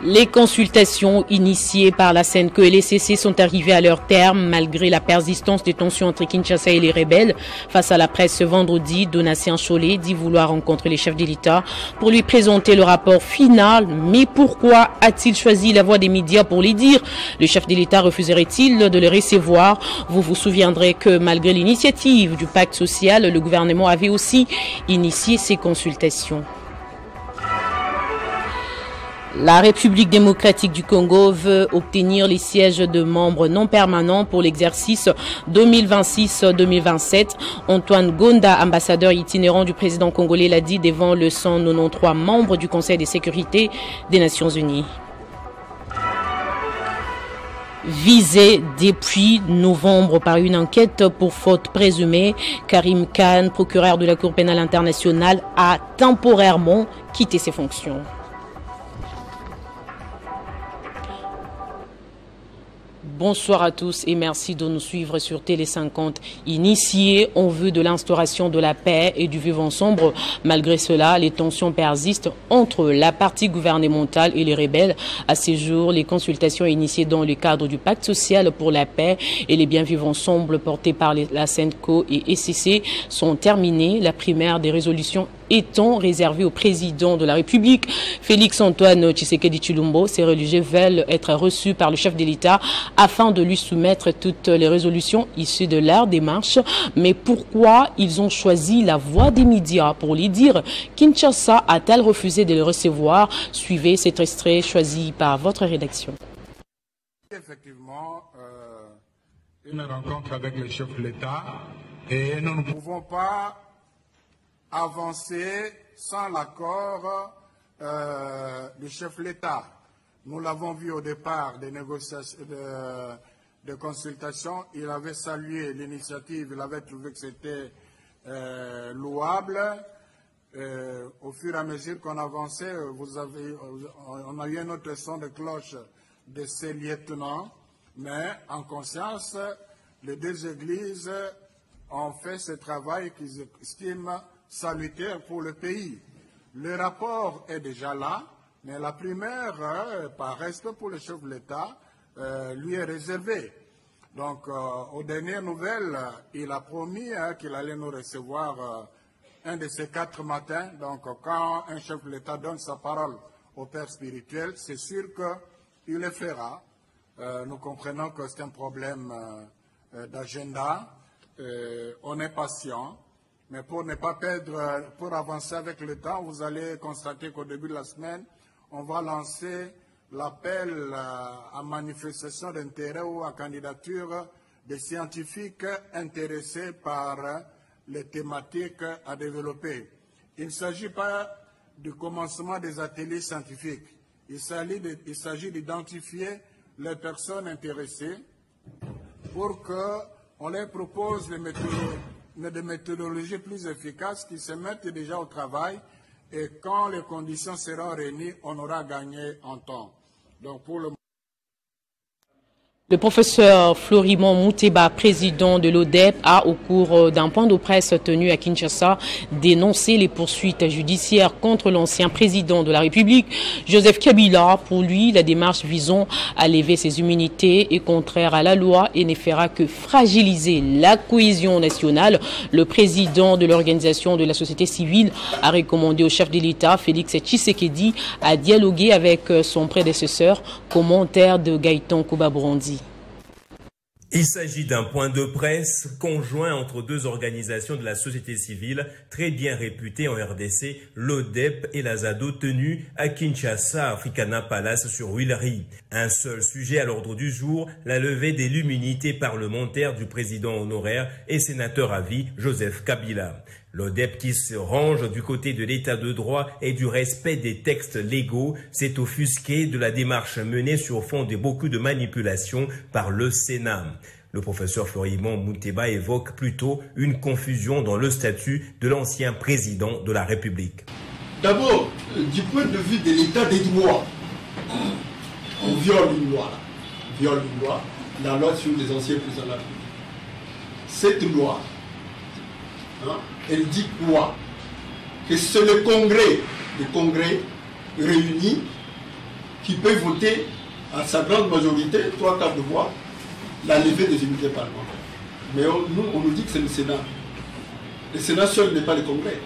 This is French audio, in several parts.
Les consultations initiées par la CENCO et les CC sont arrivées à leur terme malgré la persistance des tensions entre Kinshasa et les rebelles. Face à la presse ce vendredi, Donatien Chollet dit vouloir rencontrer les chefs de l'État pour lui présenter le rapport final. Mais pourquoi a-t-il choisi la voie des médias pour les dire? Le chef de l'État refuserait-il de le recevoir? Vous vous souviendrez que malgré l'initiative du pacte social, le gouvernement avait aussi initié ces consultations. La République démocratique du Congo veut obtenir les sièges de membres non permanents pour l'exercice 2026-2027. Antoine Gonda, ambassadeur itinérant du président congolais, l'a dit devant le 193 membres du Conseil de sécurité des Nations Unies. Visé depuis novembre par une enquête pour faute présumée, Karim Khan, procureur de la Cour pénale internationale, a temporairement quitté ses fonctions. Bonsoir à tous et merci de nous suivre sur Télé 50. Initié en vue de l'instauration de la paix et du vivre ensemble, malgré cela, les tensions persistent entre la partie gouvernementale et les rebelles. À ce jour, les consultations initiées dans le cadre du pacte social pour la paix et les biens vivre ensemble portés par la CENCO et ECC sont terminées. La primaire des résolutions étant réservée au président de la République, Félix Antoine Tshisekedi Tshilombo, ces religieux veulent être reçus par le chef de l'État afin de lui soumettre toutes les résolutions issues de leur démarche. Mais pourquoi ils ont choisi la voie des médias pour les dire? Kinshasa a-t-elle refusé de le recevoir? Suivez cet extrait choisi par votre rédaction. Effectivement, une rencontre avec le chef de l'État et nous ne pouvons pas avancer sans l'accord du chef de l'État. Nous l'avons vu au départ des négociations, de consultations. Il avait salué l'initiative, il avait trouvé que c'était louable. Au fur et à mesure qu'on avançait, on a eu un autre son de cloche de ces lieutenants, mais en conscience, les deux églises ont fait ce travail qu'ils estiment salutaire pour le pays. Le rapport est déjà là, mais la primaire, par respect pour le chef de l'État, lui est réservée. Donc, aux dernières nouvelles, il a promis qu'il allait nous recevoir un de ces 4 matins. Donc, quand un chef de l'État donne sa parole au père spirituel, c'est sûr qu'il le fera. Nous comprenons que c'est un problème d'agenda. On est patient. Mais pour ne pas perdre, pour avancer avec le temps, vous allez constater qu'au début de la semaine, on va lancer l'appel à manifestation d'intérêt ou à candidature des scientifiques intéressés par les thématiques à développer. Il ne s'agit pas du commencement des ateliers scientifiques. Il s'agit d'identifier les personnes intéressées pour qu'on leur propose des méthodologies plus efficaces qui se mettent déjà au travail et quand les conditions seront réunies, on aura gagné en temps. Donc pour le professeur Florimond Mouteba, président de l'ODEP, a, au cours d'un point de presse tenu à Kinshasa, dénoncé les poursuites judiciaires contre l'ancien président de la République, Joseph Kabila. Pour lui, la démarche visant à lever ses immunités est contraire à la loi et ne fera que fragiliser la cohésion nationale. Le président de l'organisation de la société civile a recommandé au chef de l'État, Félix Tshisekedi, à dialoguer avec son prédécesseur. Commentaire de Gaëtan Kouba-Brandi. Il s'agit d'un point de presse conjoint entre deux organisations de la société civile très bien réputées en RDC, l'ODEP et la ZADO, tenue à Kinshasa, Africana Palace sur Huilery. Un seul sujet à l'ordre du jour, la levée de l'immunité parlementaire du président honoraire et sénateur à vie, Joseph Kabila. L'ODEP, qui se range du côté de l'état de droit et du respect des textes légaux, s'est offusqué de la démarche menée sur fond de beaucoup de manipulations par le Sénat. Le professeur Florimond Mouteba évoque plutôt une confusion dans le statut de l'ancien président de la République. D'abord, du point de vue de l'état des droits, on viole une loi. La loi sur les anciens présidents de la République. Cette loi, elle dit quoi? Que c'est le Congrès réuni qui peut voter à sa grande majorité, 3/4 de voix, la levée des immunités parlementaires. Mais on nous dit que c'est le Sénat. Le Sénat seul n'est pas le Congrès.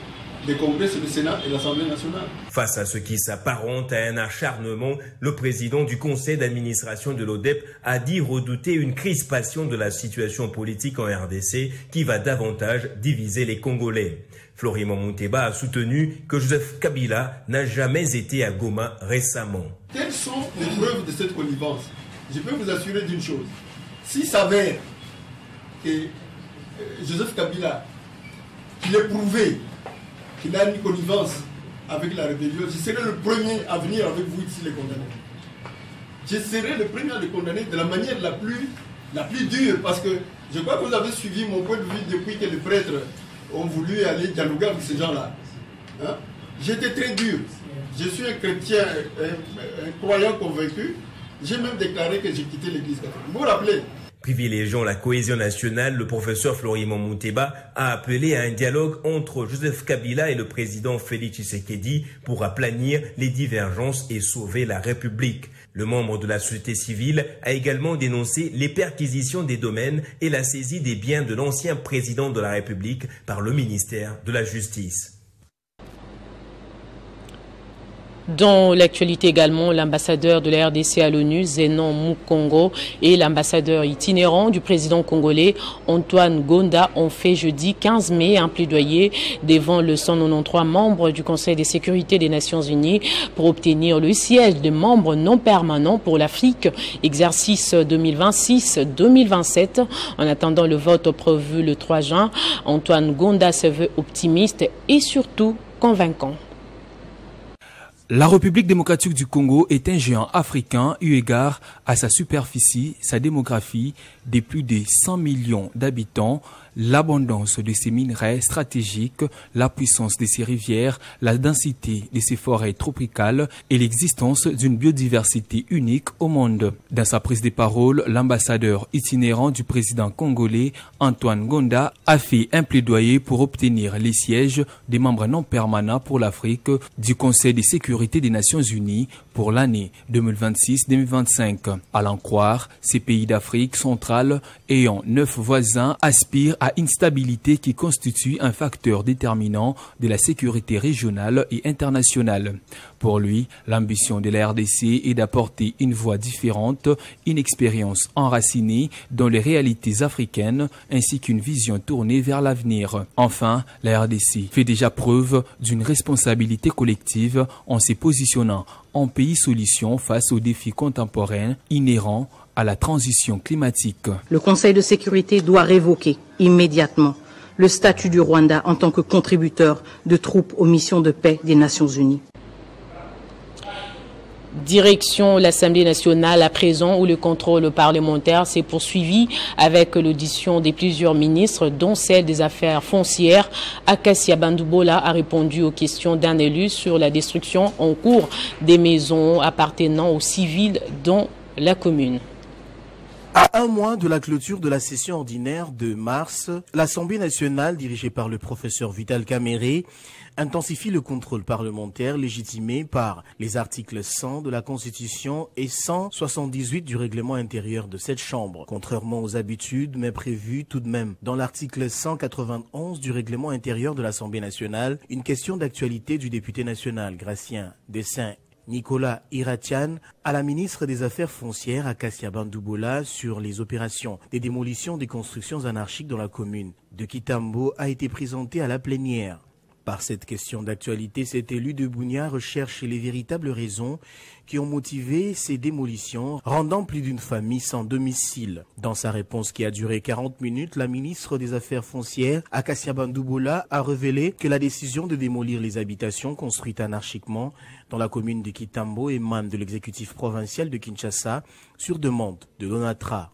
Le Congrès, c'est le Sénat et l'Assemblée nationale. Face à ce qui s'apparente à un acharnement, le président du conseil d'administration de l'ODEP a dit redouter une crispation de la situation politique en RDC qui va davantage diviser les Congolais. Florimond Munteba a soutenu que Joseph Kabila n'a jamais été à Goma récemment. Quelles sont les preuves de cette connivence? Je peux vous assurer d'une chose. S'il s'avère que Joseph Kabila, qu'il ait prouvé qu'il a une connivence avec la rébellion, je serai le premier à venir avec vous ici les condamner. Je serai le premier à les condamner de la manière la plus dure, parce que je crois que vous avez suivi mon point de vue depuis que les prêtres ont voulu aller dialoguer avec ces gens-là. Hein? J'étais très dur. Je suis un chrétien, un croyant convaincu. J'ai même déclaré que j'ai quitté l'église catholique. Vous vous rappelez? Privilégiant la cohésion nationale, le professeur Florimond Munteba a appelé à un dialogue entre Joseph Kabila et le président Félix Tshisekedi pour aplanir les divergences et sauver la République. Le membre de la société civile a également dénoncé les perquisitions des domaines et la saisie des biens de l'ancien président de la République par le ministère de la Justice. Dans l'actualité également, l'ambassadeur de la RDC à l'ONU, Zenon Mukongo, et l'ambassadeur itinérant du président congolais, Antoine Gonda, ont fait jeudi 15 mai un plaidoyer devant le 193 membres du Conseil de sécurité des Nations Unies pour obtenir le siège de membres non permanents pour l'Afrique, exercice 2026-2027. En attendant le vote prévu le 3 juin, Antoine Gonda se veut optimiste et surtout convaincant. La République démocratique du Congo est un géant africain eu égard à sa superficie, sa démographie de plus de 100 millions d'habitants, l'abondance de ses minerais stratégiques, la puissance de ses rivières, la densité de ses forêts tropicales et l'existence d'une biodiversité unique au monde. Dans sa prise de parole, l'ambassadeur itinérant du président congolais, Antoine Gonda, a fait un plaidoyer pour obtenir les sièges des membres non permanents pour l'Afrique du Conseil de sécurité des Nations Unies pour l'année 2026-2025. À l'en croire, ces pays d'Afrique centrale ayant 9 voisins aspirent à une stabilité qui constitue un facteur déterminant de la sécurité régionale et internationale. Pour lui, l'ambition de la RDC est d'apporter une voix différente, une expérience enracinée dans les réalités africaines ainsi qu'une vision tournée vers l'avenir. Enfin, la RDC fait déjà preuve d'une responsabilité collective en se positionnant en pays solution face aux défis contemporains inhérents à la transition climatique. Le Conseil de sécurité doit révoquer immédiatement le statut du Rwanda en tant que contributeur de troupes aux missions de paix des Nations Unies. Direction l'Assemblée nationale à présent où le contrôle parlementaire s'est poursuivi avec l'audition de plusieurs ministres dont celle des Affaires foncières. Akassia Bandoubola a répondu aux questions d'un élu sur la destruction en cours des maisons appartenant aux civils dans la commune. À un mois de la clôture de la session ordinaire de mars, l'Assemblée nationale, dirigée par le professeur Vital Kamerhe, intensifie le contrôle parlementaire légitimé par les articles 100 de la Constitution et 178 du règlement intérieur de cette Chambre. Contrairement aux habitudes, mais prévues tout de même dans l'article 191 du règlement intérieur de l'Assemblée nationale, une question d'actualité du député national Gratien Dessin Nicolas Iratian à la ministre des Affaires foncières Akassia Bandoubola sur les opérations des démolitions des constructions anarchiques dans la commune de Kitambo a été présentée à la plénière. Par cette question d'actualité, cet élu de Bunia recherche les véritables raisons qui ont motivé ces démolitions, rendant plus d'une famille sans domicile. Dans sa réponse qui a duré 40 minutes, la ministre des Affaires foncières, Akassia Bandoubola, a révélé que la décision de démolir les habitations construites anarchiquement dans la commune de Kitambo émane de l'exécutif provincial de Kinshasa sur demande de l'ONATRA.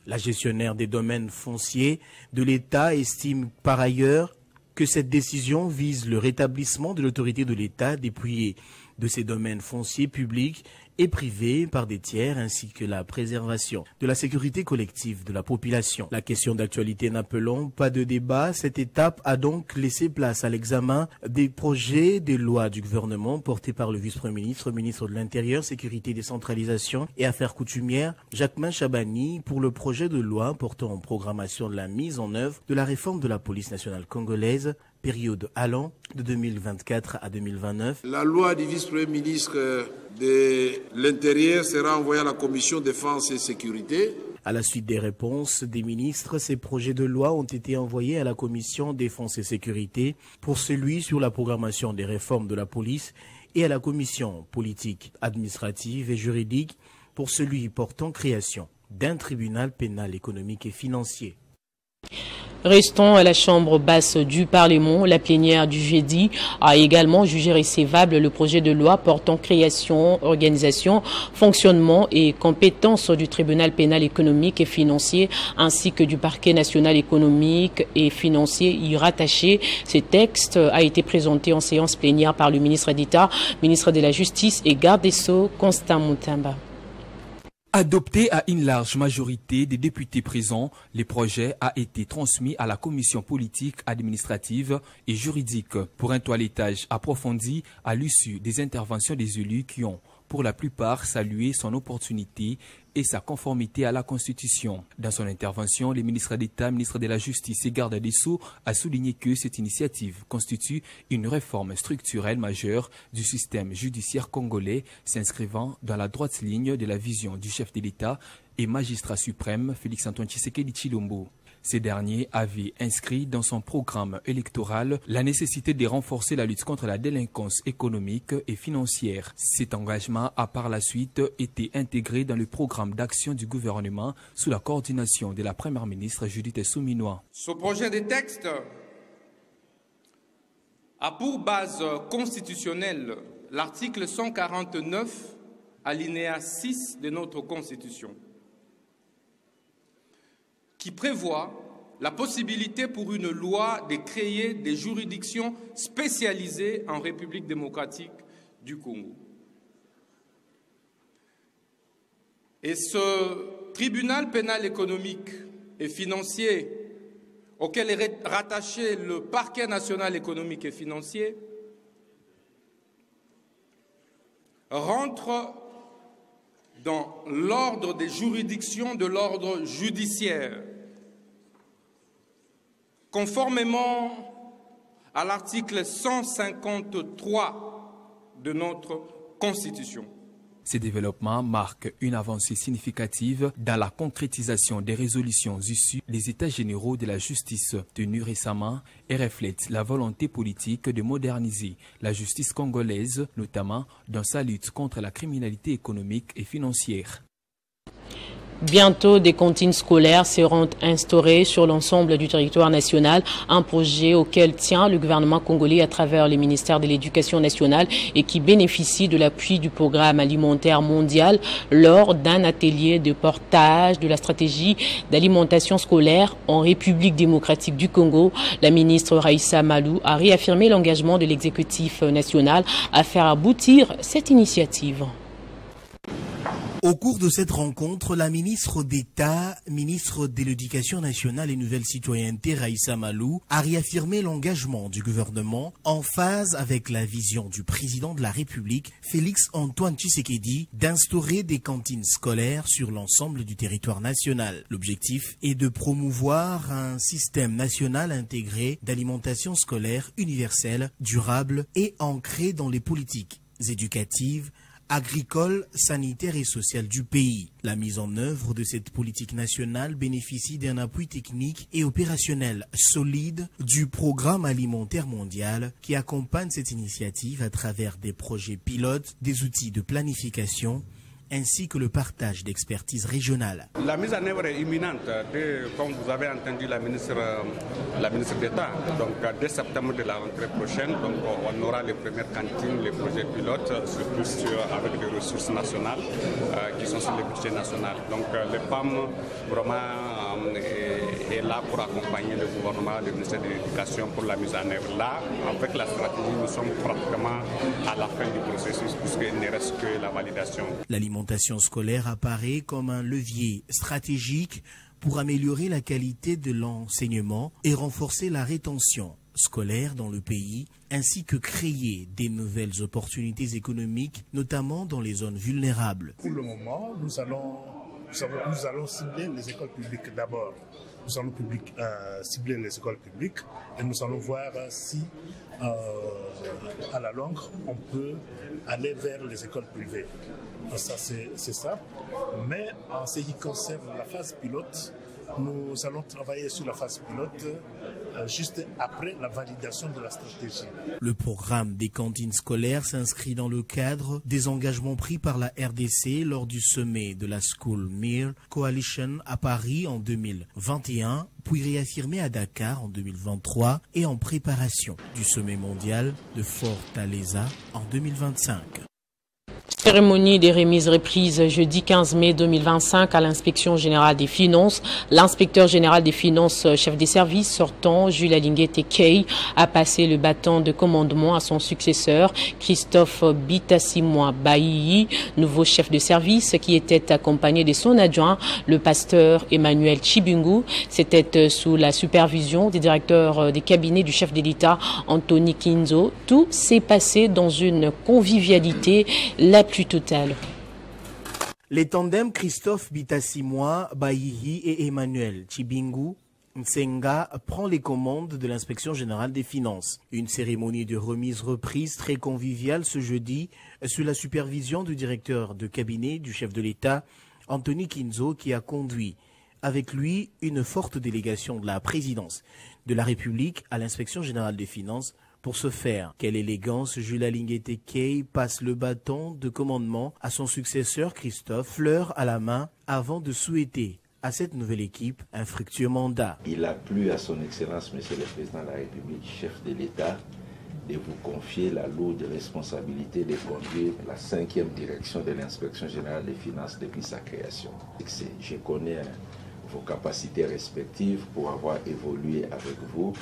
La gestionnaire des domaines fonciers de l'État estime par ailleurs que cette décision vise le rétablissement de l'autorité de l'État dépouillée de ses domaines fonciers publics et privés par des tiers ainsi que la préservation de la sécurité collective de la population. La question d'actualité n'appelant pas de débat, cette étape a donc laissé place à l'examen des projets de loi du gouvernement portés par le vice-premier ministre, ministre de l'Intérieur, Sécurité, Décentralisation et Affaires coutumières, Jacquemin Chabani, pour le projet de loi portant en programmation de la mise en œuvre de la réforme de la police nationale congolaise, période allant de 2024 à 2029. La loi du vice-premier ministre de l'Intérieur sera envoyée à la commission défense et sécurité. À la suite des réponses des ministres, ces projets de loi ont été envoyés à la commission défense et sécurité pour celui sur la programmation des réformes de la police et à la commission politique, administrative et juridique pour celui portant création d'un tribunal pénal économique et financier. Restons à la chambre basse du Parlement. La plénière du jeudi a également jugé recevable le projet de loi portant création, organisation, fonctionnement et compétences du tribunal pénal économique et financier ainsi que du parquet national économique et financier y rattaché. Ce texte a été présenté en séance plénière par le ministre d'État, ministre de la Justice et garde des Sceaux, Constant Mutamba. Adopté à une large majorité des députés présents, le projet a été transmis à la commission politique, administrative et juridique pour un toilettage approfondi à l'issue des interventions des élus qui ont, pour la plupart, salué son opportunité et sa conformité à la Constitution. Dans son intervention, le ministre d'État, ministre de la Justice et garde des Sceaux a souligné que cette initiative constitue une réforme structurelle majeure du système judiciaire congolais, s'inscrivant dans la droite ligne de la vision du chef de l'État et magistrat suprême Félix-Antoine Tshisekedi Tshilombo. Ces derniers avaient inscrit dans son programme électoral la nécessité de renforcer la lutte contre la délinquance économique et financière. Cet engagement a par la suite été intégré dans le programme d'action du gouvernement sous la coordination de la première ministre Judith Suminwa. Ce projet de texte a pour base constitutionnelle l'article 149, alinéa 6 de notre Constitution, qui prévoit la possibilité pour une loi de créer des juridictions spécialisées en République démocratique du Congo. Et ce tribunal pénal économique et financier auquel est rattaché le parquet national économique et financier rentre dans l'ordre des juridictions de l'ordre judiciaire, conformément à l'article 153 de notre Constitution. Ces développements marquent une avancée significative dans la concrétisation des résolutions issues des États généraux de la justice tenus récemment et reflètent la volonté politique de moderniser la justice congolaise, notamment dans sa lutte contre la criminalité économique et financière. Bientôt, des cantines scolaires seront instaurées sur l'ensemble du territoire national, un projet auquel tient le gouvernement congolais à travers le ministère de l'Éducation nationale et qui bénéficie de l'appui du programme alimentaire mondial lors d'un atelier de portage de la stratégie d'alimentation scolaire en République démocratique du Congo. La ministre Raissa Malou a réaffirmé l'engagement de l'exécutif national à faire aboutir cette initiative. Au cours de cette rencontre, la ministre d'État, ministre de l'Éducation nationale et Nouvelle Citoyenneté, Raissa Malou, a réaffirmé l'engagement du gouvernement en phase avec la vision du président de la République, Félix-Antoine Tshisekedi, d'instaurer des cantines scolaires sur l'ensemble du territoire national. L'objectif est de promouvoir un système national intégré d'alimentation scolaire universelle, durable et ancré dans les politiques éducatives, agricole, sanitaire et sociale du pays. La mise en œuvre de cette politique nationale bénéficie d'un appui technique et opérationnel solide du Programme alimentaire mondial qui accompagne cette initiative à travers des projets pilotes, des outils de planification ainsi que le partage d'expertise régionale. La mise en œuvre est imminente, comme vous avez entendu la ministre d'État. Donc dès septembre de la rentrée prochaine, donc, on aura les premières cantines, les projets pilotes, avec des ressources nationales qui sont sur le budget national. Donc les PAM vraiment est là pour accompagner le gouvernement, le ministère de l'Éducation pour la mise en œuvre. Là, avec la stratégie, nous sommes pratiquement à la fin du processus puisqu'il ne reste que la validation. L'alimentation scolaire apparaît comme un levier stratégique pour améliorer la qualité de l'enseignement et renforcer la rétention scolaire dans le pays, ainsi que créer des nouvelles opportunités économiques, notamment dans les zones vulnérables. Pour le moment, nous allons cibler les écoles publiques d'abord. Nous allons cibler les écoles publiques et nous allons voir si, à la longue, on peut aller vers les écoles privées. Ça, c'est ça. Mais en ce qui concerne la phase pilote, nous allons travailler sur la phase pilote juste après la validation de la stratégie. Le programme des cantines scolaires s'inscrit dans le cadre des engagements pris par la RDC lors du sommet de la School Meal Coalition à Paris en 2021, puis réaffirmé à Dakar en 2023 et en préparation du sommet mondial de Fortaleza en 2025. Cérémonie des remises reprises jeudi 15 mai 2025 à l'inspection générale des finances. L'inspecteur général des finances, chef des services sortant, Jules Alinguette Key, a passé le bâton de commandement à son successeur, Christophe Bitassimwa Bailly, nouveau chef de service qui était accompagné de son adjoint, le pasteur Emmanuel Chibungu. C'était sous la supervision des directeurs des cabinets du chef de l'État, Anthony Kinzo. Tout s'est passé dans une convivialité la plus totale. Les tandems Christophe Bitassimwa Bailly et Emmanuel Chibungu Nsenga prend les commandes de l'inspection générale des finances. Une cérémonie de remise reprise très conviviale ce jeudi sous la supervision du directeur de cabinet du chef de l'État, Anthony Kinzo, qui a conduit avec lui une forte délégation de la présidence de la République à l'inspection générale des finances. Pour ce faire, quelle élégance, Jules Alinguette Key passe le bâton de commandement à son successeur Christophe, fleur à la main, avant de souhaiter à cette nouvelle équipe un fructueux mandat. Il a plu à son Excellence, Monsieur le Président de la République, chef de l'État, de vous confier la lourde responsabilité de conduire la 5e direction de l'inspection générale des finances depuis sa création. Je connais vos capacités respectives pour avoir évolué avec vous.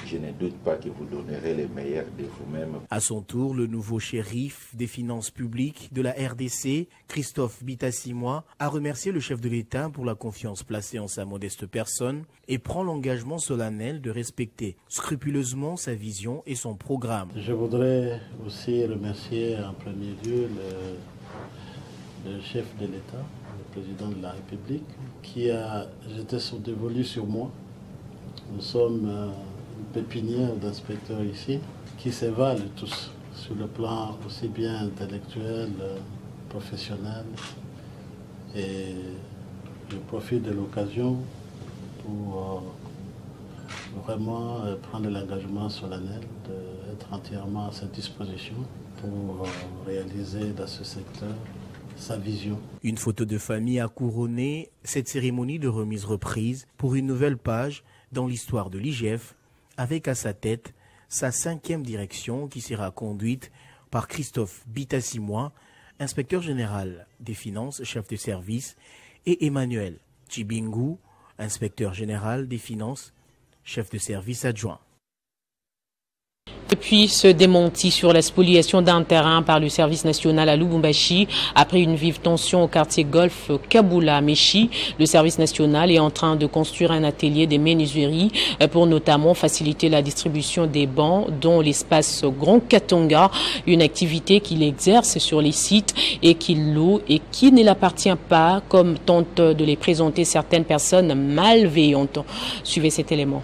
Je ne doute pas que vous donnerez le meilleur de vous-même. À son tour, le nouveau shérif des finances publiques de la RDC, Christophe Bitassimwa, a remercié le chef de l'État pour la confiance placée en sa modeste personne et prend l'engagement solennel de respecter scrupuleusement sa vision et son programme. Je voudrais aussi remercier en premier lieu le chef de l'État, le président de la République, qui a jeté son dévolu sur moi. Nous sommes une pépinière d'inspecteurs ici qui se valent tous sur le plan aussi bien intellectuel, professionnel. Et je profite de l'occasion pour vraiment prendre l'engagement solennel d'être entièrement à sa disposition pour réaliser dans ce secteur sa vision. Une photo de famille a couronné cette cérémonie de remise reprise pour une nouvelle page dans l'histoire de l'IGF, avec à sa tête sa 5e direction qui sera conduite par Christophe Bitassimwa, inspecteur général des finances, chef de service, et Emmanuel Chibungu, inspecteur général des finances, chef de service adjoint. Et puis ce démenti sur la spoliation d'un terrain par le service national à Lubumbashi. Après une vive tension au quartier golf Kaboula-Meshi, le service national est en train de construire un atelier des menuiseries pour notamment faciliter la distribution des bancs, dont l'espace Grand Katanga, une activité qu'il exerce sur les sites et qu'il loue et qui ne l'appartient pas, comme tentent de les présenter certaines personnes malveillantes. Suivez cet élément.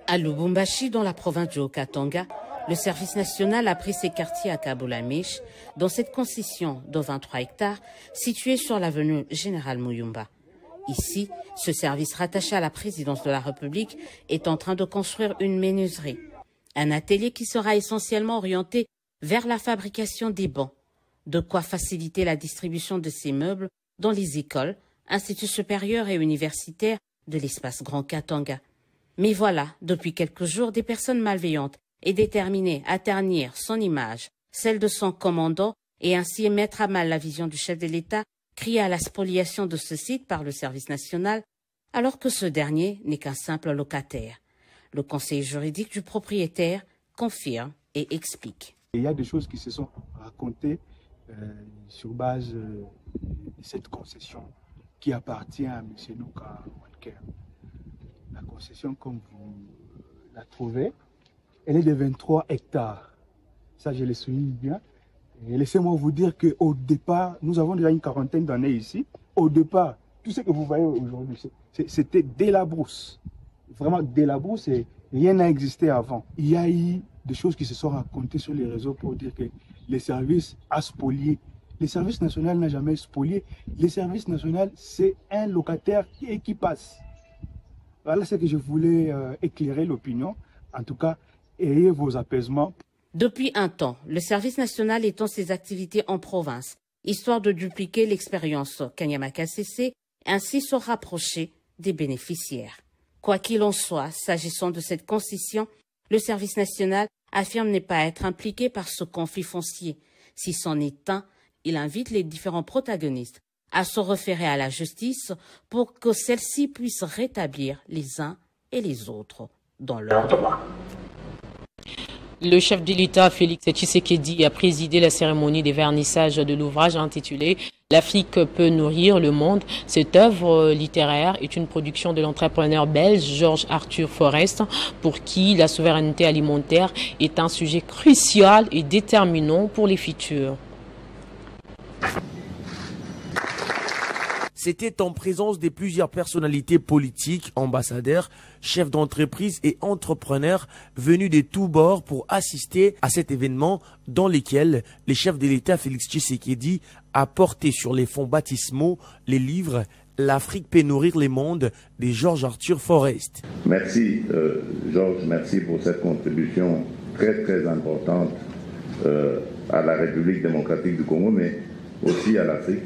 À Lubumbashi, dans la province du Haut-Katanga, le service national a pris ses quartiers à Kaboula-Meshi, dans cette concession de 23 hectares située sur l'avenue Général Muyumba. Ici, ce service rattaché à la présidence de la République est en train de construire une menuiserie, un atelier qui sera essentiellement orienté vers la fabrication des bancs, de quoi faciliter la distribution de ces meubles dans les écoles, instituts supérieurs et universitaires de l'espace Grand Katanga. Mais voilà, depuis quelques jours, des personnes malveillantes et déterminées à ternir son image, celle de son commandant, et ainsi mettre à mal la vision du chef de l'État crié à la spoliation de ce site par le service national, alors que ce dernier n'est qu'un simple locataire. Le conseiller juridique du propriétaire confirme et explique. Il y a des choses qui se sont racontées sur base de cette concession qui appartient à M. Luka Walker. La concession, comme vous la trouvez, elle est de 23 hectares. Ça, je le souligne bien. Et laissez-moi vous dire qu'au départ, nous avons déjà une quarantaine d'années ici. Au départ, tout ce que vous voyez aujourd'hui, c'était dès la brousse. Vraiment dès la brousse, et rien n'a existé avant. Il y a eu des choses qui se sont racontées sur les réseaux pour dire que les services a spolié. Le service national n'a jamais spolié. Le service national, c'est un locataire qui passe. Voilà ce que je voulais éclairer l'opinion. En tout cas, ayez vos apaisements. Depuis un temps, le service national étend ses activités en province, histoire de dupliquer l'expérience Kanyama-KCC, ainsi se rapprocher des bénéficiaires. Quoi qu'il en soit, s'agissant de cette concession, le service national affirme ne pas être impliqué par ce conflit foncier. Si c'en est un, il invite les différents protagonistes à se référer à la justice pour que celle-ci puisse rétablir les uns et les autres dans leurs droits. Le chef de l'État, Félix Tshisekedi, a présidé la cérémonie des vernissages de l'ouvrage intitulé « L'Afrique peut nourrir le monde ». Cette œuvre littéraire est une production de l'entrepreneur belge Georges Arthur Forest, pour qui la souveraineté alimentaire est un sujet crucial et déterminant pour les futurs. C'était en présence de plusieurs personnalités politiques, ambassadeurs, chefs d'entreprise et entrepreneurs venus de tous bords pour assister à cet événement dans lequel le chef de l'État Félix Tshisekedi a porté sur les fonds baptismaux les livres « L'Afrique peut nourrir le monde » de Georges Arthur Forest. Merci Georges, merci pour cette contribution très très importante à la République démocratique du Congo, mais aussi à l'Afrique.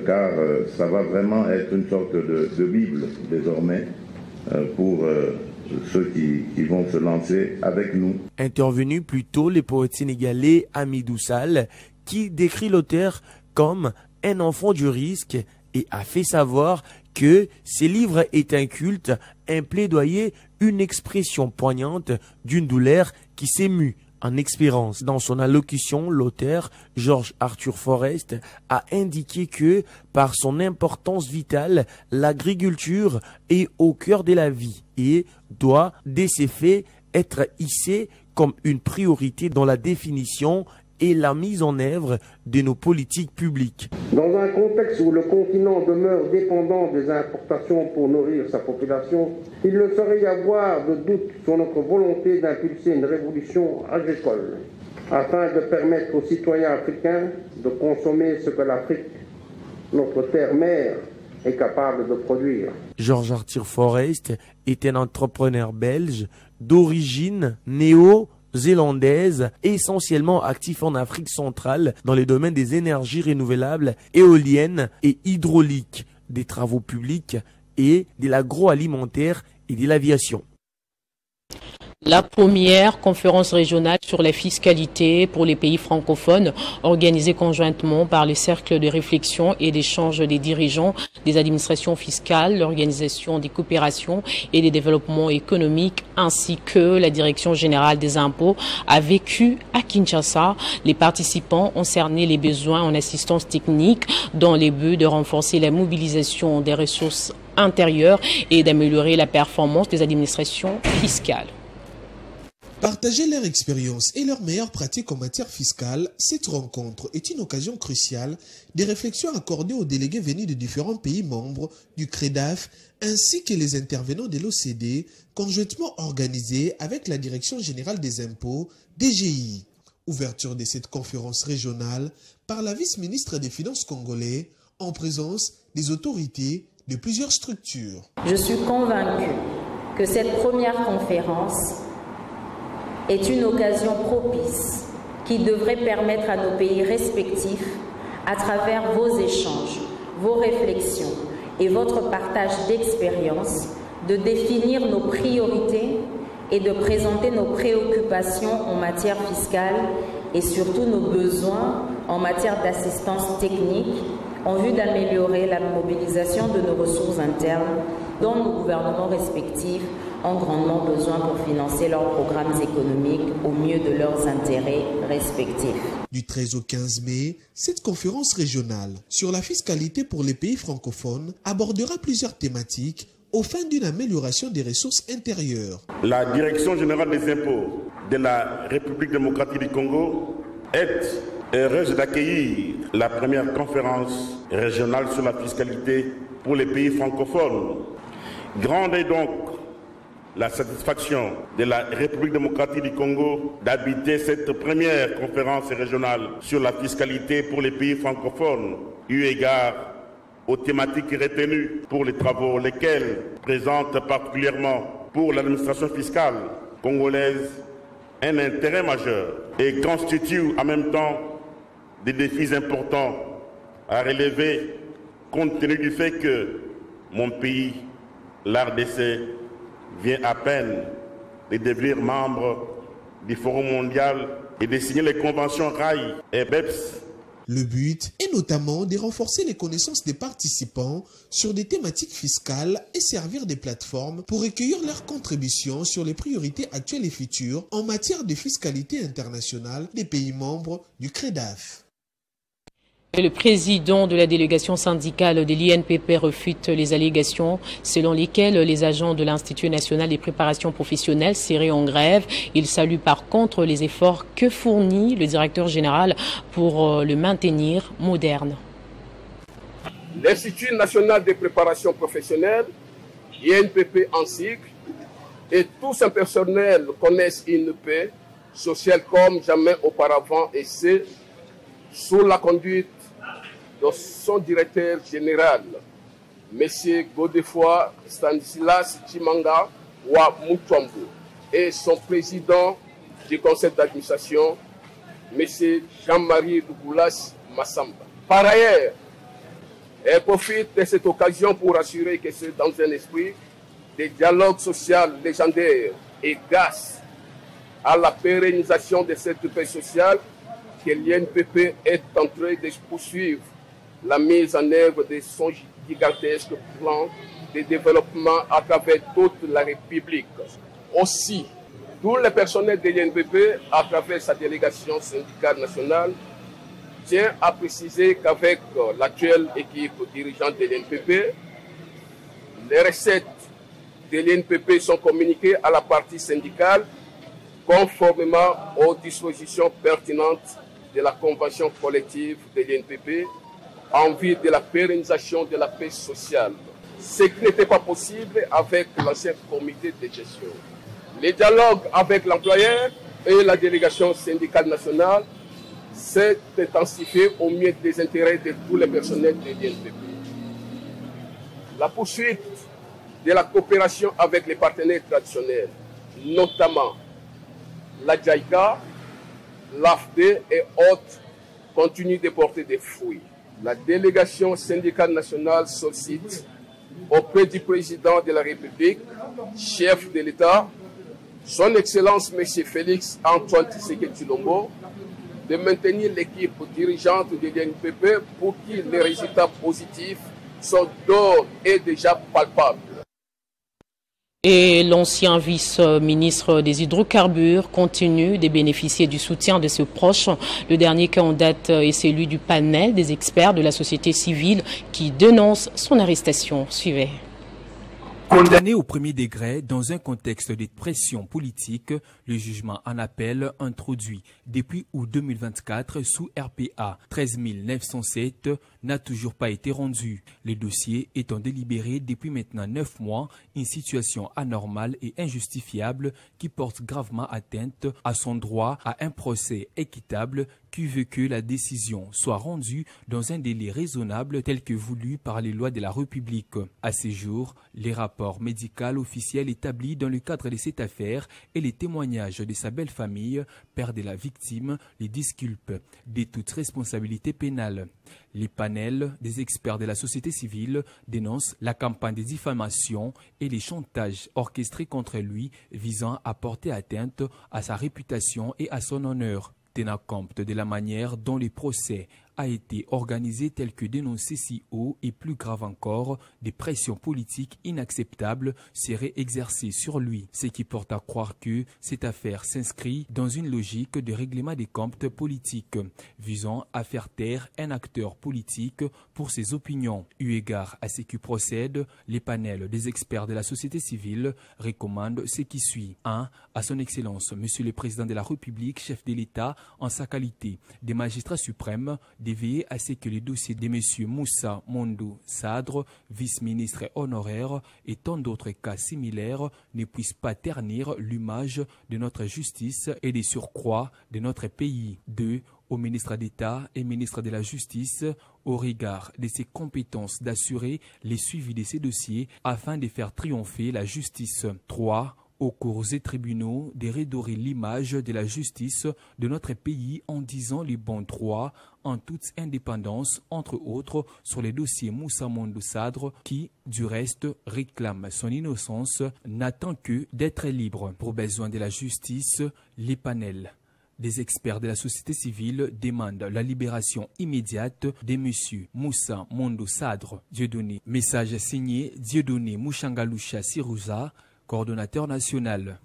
Car ça va vraiment être une sorte de Bible désormais pour ceux qui vont se lancer avec nous. Intervenu plus tôt, le poète sénégalais Amidou Sall, qui décrit l'auteur comme un enfant du risque et a fait savoir que ce livre est un culte, un plaidoyer, une expression poignante d'une douleur qui s'émue en expérience. Dans son allocution, l'auteur, Georges Arthur Forest, a indiqué que, par son importance vitale, l'agriculture est au cœur de la vie et doit, dès ses faits, être hissée comme une priorité dans la définition et la mise en œuvre de nos politiques publiques. Dans un contexte où le continent demeure dépendant des importations pour nourrir sa population, il ne saurait y avoir de doute sur notre volonté d'impulser une révolution agricole, afin de permettre aux citoyens africains de consommer ce que l'Afrique, notre terre-mère, est capable de produire. Georges Arthur Forest est un entrepreneur belge d'origine néo-zélandaise, essentiellement actif en Afrique centrale dans les domaines des énergies renouvelables, éoliennes et hydrauliques, des travaux publics et de l'agroalimentaire et de l'aviation. La première conférence régionale sur la fiscalité pour les pays francophones, organisée conjointement par le Cercle de réflexion et d'échange des dirigeants des administrations fiscales, l'Organisation des coopérations et des développements économiques, ainsi que la Direction générale des impôts, a vécu à Kinshasa. Les participants ont cerné les besoins en assistance technique dans le but de renforcer la mobilisation des ressources intérieures et d'améliorer la performance des administrations fiscales. Partager leur expérience et leurs meilleures pratiques en matière fiscale, cette rencontre est une occasion cruciale des réflexions accordées aux délégués venus de différents pays membres du CREDAF ainsi que les intervenants de l'OCDE, conjointement organisés avec la Direction générale des impôts, DGI. Ouverture de cette conférence régionale par la vice-ministre des Finances congolais en présence des autorités de plusieurs structures. Je suis convaincue que cette première conférence est une occasion propice qui devrait permettre à nos pays respectifs, à travers vos échanges, vos réflexions et votre partage d'expériences, de définir nos priorités et de présenter nos préoccupations en matière fiscale et surtout nos besoins en matière d'assistance technique en vue d'améliorer la mobilisation de nos ressources internes dont nos gouvernements respectifs ont grandement besoin pour financer leurs programmes économiques au mieux de leurs intérêts respectifs. Du 13 au 15 mai, cette conférence régionale sur la fiscalité pour les pays francophones abordera plusieurs thématiques au fin d'une amélioration des ressources intérieures. La Direction générale des impôts de la République démocratique du Congo est heureuse d'accueillir la première conférence régionale sur la fiscalité pour les pays francophones. Grande est donc la satisfaction de la République démocratique du Congo d'habiter cette première conférence régionale sur la fiscalité pour les pays francophones, eu égard aux thématiques retenues pour les travaux, lesquels présentent particulièrement pour l'administration fiscale congolaise un intérêt majeur et constituent en même temps des défis importants à relever compte tenu du fait que mon pays, l'RDC, vient à peine de devenir membre du Forum mondial et de signer les conventions RAI et BEPS. Le but est notamment de renforcer les connaissances des participants sur des thématiques fiscales et servir des plateformes pour recueillir leurs contributions sur les priorités actuelles et futures en matière de fiscalité internationale des pays membres du CREDAF. Et le président de la délégation syndicale de l'INPP refute les allégations selon lesquelles les agents de l'Institut national des préparations professionnelles seraient en grève. Il salue par contre les efforts que fournit le directeur général pour le maintenir moderne. L'Institut national des préparations professionnelles, INPP en cycle, et tout son personnel connaissent INPP sociale comme jamais auparavant, et c'est sous la conduite de son directeur général, M. Godefroy Stanislas Chimanga Wa Mutombo, et son président du conseil d'administration, M. Jean-Marie Dougoulas Massamba. Par ailleurs, elle profite de cette occasion pour assurer que c'est dans un esprit de dialogue social légendaire et grâce à la pérennisation de cette paix sociale que l'INPP est en train de poursuivre la mise en œuvre de son gigantesque plan de développement à travers toute la République. Aussi, tout le personnel de l'INPP, à travers sa délégation syndicale nationale, tient à préciser qu'avec l'actuelle équipe dirigeante de l'INPP, les recettes de l'INPP sont communiquées à la partie syndicale conformément aux dispositions pertinentes de la convention collective de l'INPP en vue de la pérennisation de la paix sociale, ce qui n'était pas possible avec l'ancien comité de gestion. Les dialogues avec l'employeur et la délégation syndicale nationale s'est intensifié au mieux des intérêts de tous les personnels de l'INPP. La poursuite de la coopération avec les partenaires traditionnels, notamment la JICA, l'AFD et autres, continue de porter des fruits. La délégation syndicale nationale sollicite auprès du président de la République, chef de l'État, son Excellence M. Félix Antoine Tshisekedi Tshilombo, de maintenir l'équipe dirigeante de l'INPP pour qui les résultats positifs sont d'ores et déjà palpables. Et l'ancien vice-ministre des hydrocarbures continue de bénéficier du soutien de ses proches. Le dernier cas en date est celui du panel des experts de la société civile qui dénonce son arrestation. Suivez. Condamné au premier degré dans un contexte de pression politique, le jugement en appel introduit depuis août 2024 sous RPA 13 907 n'a toujours pas été rendu. Le dossier étant délibéré depuis maintenant 9 mois, une situation anormale et injustifiable qui porte gravement atteinte à son droit à un procès équitable qui veut que la décision soit rendue dans un délai raisonnable tel que voulu par les lois de la République. À ce jour, les rapports médicaux officiels établis dans le cadre de cette affaire et les témoignages de sa belle famille, père de la victime, les disculpent de toute responsabilité pénale. Les panels des experts de la société civile dénoncent la campagne de diffamation et les chantages orchestrés contre lui visant à porter atteinte à sa réputation et à son honneur. Tenant compte de la manière dont les procès a été organisé tel que dénoncé si haut et plus grave encore, des pressions politiques inacceptables seraient exercées sur lui, ce qui porte à croire que cette affaire s'inscrit dans une logique de règlement des comptes politiques, visant à faire taire un acteur politique pour ses opinions. Eu égard à ce qui procède, les panels des experts de la société civile recommandent ce qui suit. 1. À son Excellence, Monsieur le Président de la République, chef de l'État, en sa qualité des magistrats suprêmes, de veiller à ce que les dossiers de M. Moussa Mondou Sadre, vice-ministre honoraire, et tant d'autres cas similaires ne puissent pas ternir l'image de notre justice et des surcroîts de notre pays. 2. Au ministre d'État et ministre de la Justice, au regard de ses compétences d'assurer les suivis de ces dossiers afin de faire triompher la justice. 3. Aux cours et tribunaux de redorer l'image de la justice de notre pays en disant les bons droits en toute indépendance, entre autres, sur les dossiers Moussa Mondou Sadre qui, du reste, réclame son innocence, n'attend que d'être libre. Pour besoin de la justice, les panels des experts de la société civile demandent la libération immédiate de M. Moussa Mondou Sadre. Dieudonné. Message signé Dieudonné Mouchangalusha Sirouza, coordonnateur national.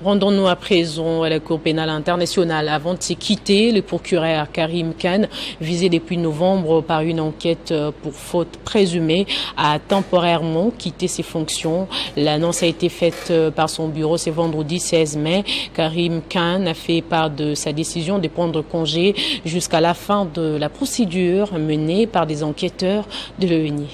Rendons-nous à présent à la Cour pénale internationale. Avant de se quitter, le procureur Karim Khan, visé depuis novembre par une enquête pour faute présumée, a temporairement quitté ses fonctions. L'annonce a été faite par son bureau ce vendredi 16 mai. Karim Khan a fait part de sa décision de prendre congé jusqu'à la fin de la procédure menée par des enquêteurs de l'ONU.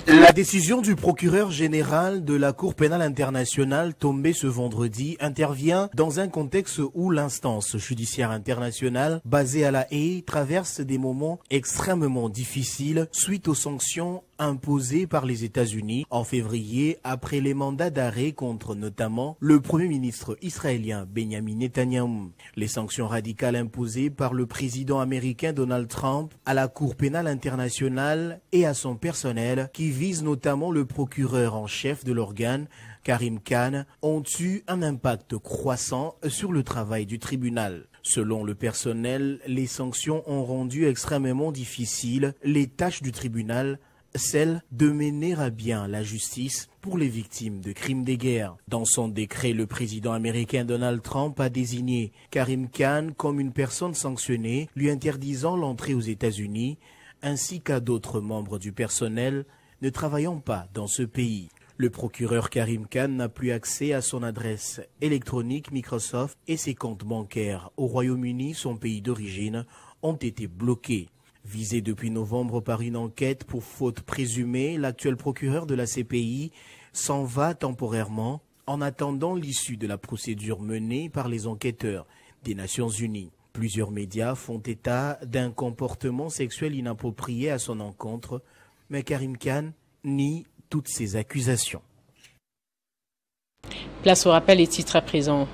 La décision du procureur général de la Cour pénale internationale tombée ce vendredi intervient dans un contexte où l'instance judiciaire internationale basée à La Haye traverse des moments extrêmement difficiles suite aux sanctions imposées par les États-Unis en février après les mandats d'arrêt contre notamment le Premier ministre israélien Benjamin Netanyahou. Les sanctions radicales imposées par le président américain Donald Trump à la Cour pénale internationale et à son personnel qui vise notamment le procureur en chef de l'organe, Karim Khan, ont eu un impact croissant sur le travail du tribunal. Selon le personnel, les sanctions ont rendu extrêmement difficiles les tâches du tribunal, celle de mener à bien la justice pour les victimes de crimes de guerre. Dans son décret, le président américain Donald Trump a désigné Karim Khan comme une personne sanctionnée, lui interdisant l'entrée aux États-Unis, ainsi qu'à d'autres membres du personnel ne travaillant pas dans ce pays. Le procureur Karim Khan n'a plus accès à son adresse électronique Microsoft et ses comptes bancaires au Royaume-Uni, son pays d'origine, ont été bloqués. Visé depuis novembre par une enquête pour faute présumée, l'actuel procureur de la CPI s'en va temporairement en attendant l'issue de la procédure menée par les enquêteurs des Nations Unies. Plusieurs médias font état d'un comportement sexuel inapproprié à son encontre, mais Karim Khan nie toutes ces accusations. Place au rappel et titres à présent.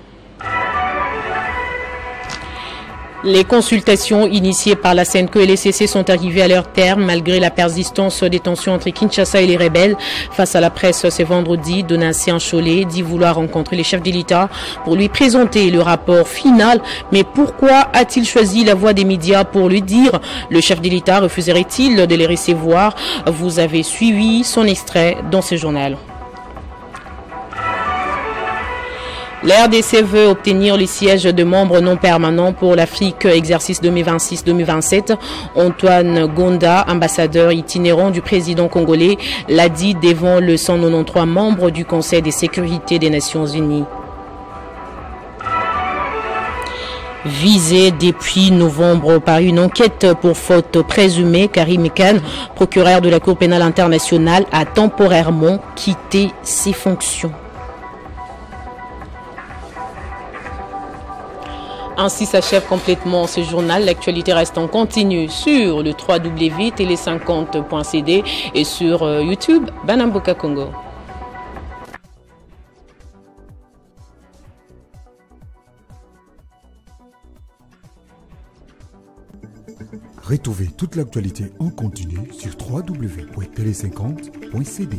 Les consultations initiées par la CNCO et les CC sont arrivées à leur terme malgré la persistance des tensions entre Kinshasa et les rebelles. Face à la presse ce vendredi, Donatien Cholet dit vouloir rencontrer les chefs de l'État pour lui présenter le rapport final. Mais pourquoi a-t-il choisi la voie des médias pour lui dire? Le chef de l'État refuserait-il de les recevoir? Vous avez suivi son extrait dans ce journal. L'RDC veut obtenir les sièges de membres non permanents pour l'Afrique exercice 2026-2027. Antoine Gonda, ambassadeur itinérant du président congolais, l'a dit devant le 193 membres du Conseil de sécurité des Nations Unies. Visé depuis novembre par une enquête pour faute présumée, Karim Khan, procureur de la Cour pénale internationale, a temporairement quitté ses fonctions. Ainsi s'achève complètement ce journal. L'actualité reste en continu sur le www.tele50.cd et sur YouTube, Banamboka Congo. Retrouvez toute l'actualité en continu sur www.tele50.cd.